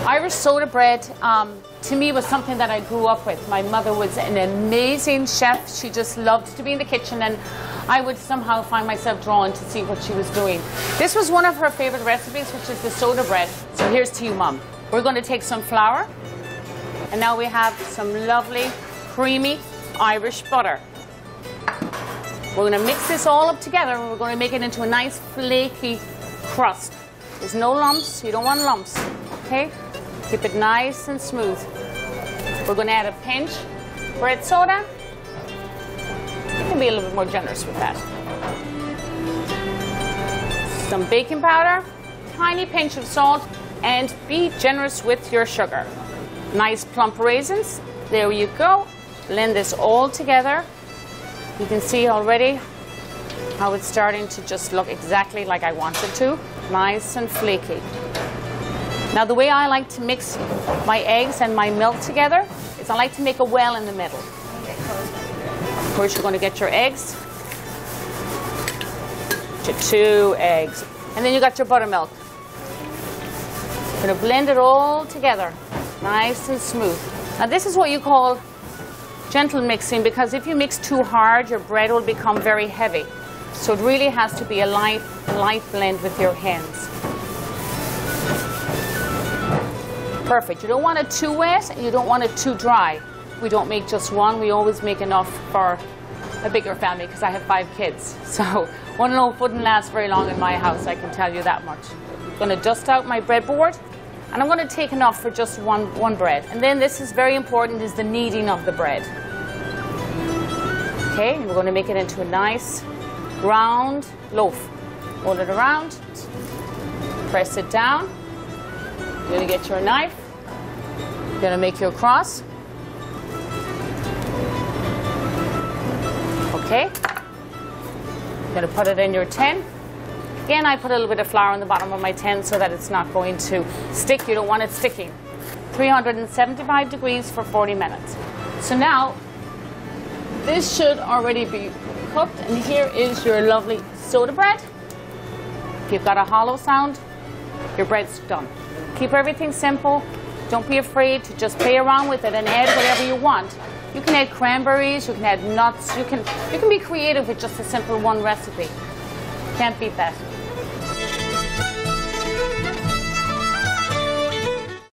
Irish soda bread, to me, was something that I grew up with. My mother was an amazing chef. She just loved to be in the kitchen, and I would somehow find myself drawn to see what she was doing. This was one of her favorite recipes, which is the soda bread. So here's to you, Mum. We're going to take some flour, and now we have some lovely, creamy Irish butter. We're going to mix this all up together, and we're going to make it into a nice flaky crust. There's no lumps. You don't want lumps, okay? Keep it nice and smooth. We're going to add a pinch bread soda. You can be a little bit more generous with that. Some baking powder, tiny pinch of salt, and be generous with your sugar. Nice plump raisins. There you go. Blend this all together. You can see already how it's starting to just look exactly like I want it to. Nice and flaky. Now the way I like to mix my eggs and my milk together is I like to make a well in the middle. Of course you're going to get your eggs, your 2 eggs, and then you got your buttermilk. You're going to blend it all together, nice and smooth. Now this is what you call gentle mixing, because if you mix too hard, your bread will become very heavy. So it really has to be a light blend with your hands. Perfect. You don't want it too wet, and you don't want it too dry. We don't make just one. We always make enough for a bigger family, because I have 5 kids. So one loaf wouldn't last very long in my house, I can tell you that much. I'm going to dust out my breadboard, and I'm going to take enough for just one bread. And then this is very important, is the kneading of the bread. Okay, and we're going to make it into a nice round loaf. Roll it around, press it down. You're going to get your knife. You're going to make your cross. Okay. You're going to put it in your tin. Again, I put a little bit of flour on the bottom of my tin so that it's not going to stick. You don't want it sticking. 375 degrees for 40 minutes. So now, this should already be cooked, and here is your lovely soda bread. If you've got a hollow sound, your bread's done. Keep everything simple. Don't be afraid to just play around with it and add whatever you want. You can add cranberries, you can add nuts, you can be creative with just a simple one recipe. Can't beat that.